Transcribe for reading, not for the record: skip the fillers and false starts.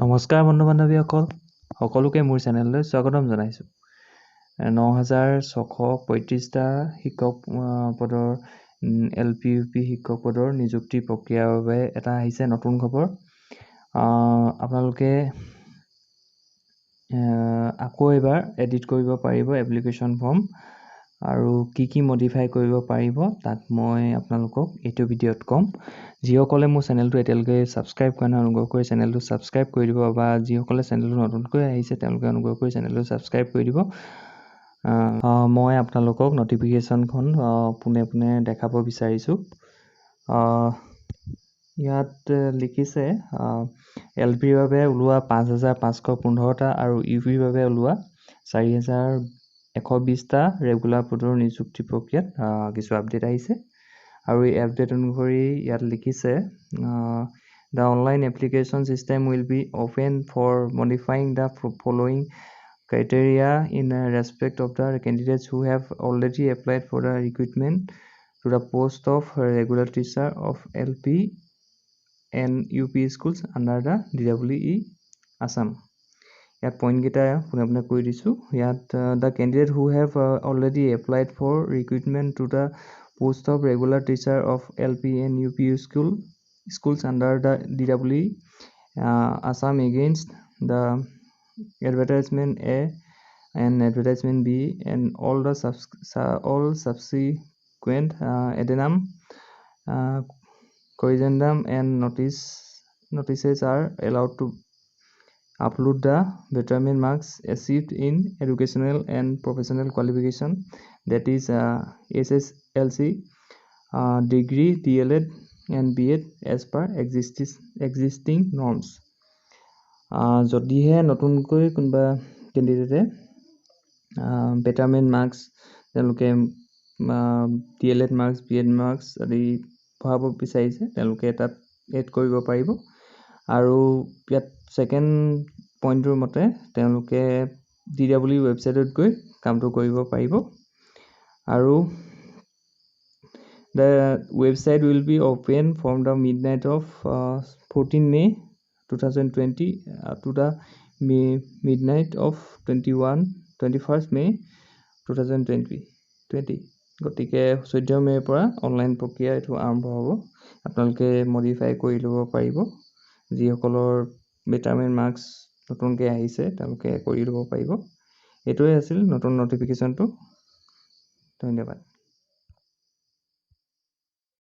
নমস্কাৰ বন্ধু বান্ধৱীসকল, সকলোকে মোৰ চেনেললৈ স্বাগতম জনাইছোঁ। ৯,৬35টা শিক্ষক পদৰ LP UP শিক্ষক পদৰ নিযুক্তি প্ৰক্ৰিয়াৰ বাবে এটা আহিছে নতুন খবৰ। আপোনালোকে আকৌ এবাৰ এডিট কৰিব পাৰিব এপ্লিকেশ্যন ফৰ্ম, আৰু কি মডিফাই কৰিব পাৰিব তাত মই আপোনালোকক এইটো ভিডিঅ'ত ক'ম। যিসকলে মোৰ চেনেলটো এতিয়ালৈকে ছাবস্ক্ৰাইব কৰা নাই অনুগ্ৰহ কৰি চেনেলটো ছাবস্ক্ৰাইব কৰি দিব, বা যিসকলে চেনেলটো নতুনকৈ আহিছে তেওঁলোকে অনুগ্ৰহ কৰি চেনেলটো ছাবস্ক্ৰাইব কৰি দিব। মই আপোনালোকক নটিফিকেশ্যনখন পোনে পোনে দেখাব বিচাৰিছোঁ। ইয়াত লিখিছে LPৰ বাবে ওলোৱা 5,515টা আৰু UPৰ বাবে ওলোৱা 4,120টা ৰেগুলাৰ পদৰ নিযুক্তি প্ৰক্ৰিয়াত কিছু আপডেট আহিছে। আৰু এই আপডেট অনুসৰি ইয়াত লিখিছে the online application system will be open for modifying the following criteria in respect of the candidates who have already applied for the recruitment to the post of regular teacher of LP and UP schools under the DWE Assam. ইয়াত পইণ্টকেইটা পুনে কৈ দিছোঁ। ইয়াত the candidate who have already applied for recruitment to the post of regular teacher of LP and UP schools under the DWE Assam against the advertisement A and advertisement B and all subsequent addendum, corrigendum and notices are allowed to upload the betterment marks achieved in educational and professional qualification, that is SSLC, degree, DLED and BEd as per existing norms. যদিহে নতুনকৈ কোনোবা কেণ্ডিডেটে betterment marks তেওঁলোকে DLED marks, BEd marks আদি ভৰাব বিচাৰিছে, তেওঁলোকে তাত add কৰিব পাৰিব। আৰু ইয়াত ছেকেণ্ড পইণ্টটোৰ মতে তেওঁলোকে DWE ৱেবছাইটত গৈ কামটো কৰিব পাৰিব। আৰু the website will be open from the midnight of 14 May 2020 to the midnight of 21st May 2020. গতিকে 14 মে'ৰ পৰা অনলাইন প্ৰক্ৰিয়া এইটো আৰম্ভ হ'ব। আপোনালোকে মডিফাই কৰি ল'ব পাৰিব। যিসকলৰ বেটাৰমেণ্ট মাৰ্কছ নতুনকৈ আহিছে তেওঁলোকে কৰি ল'ব পাৰিব। এইটোৱে আছিল নতুন নটিফিকেশ্যনটো। ধন্যবাদ।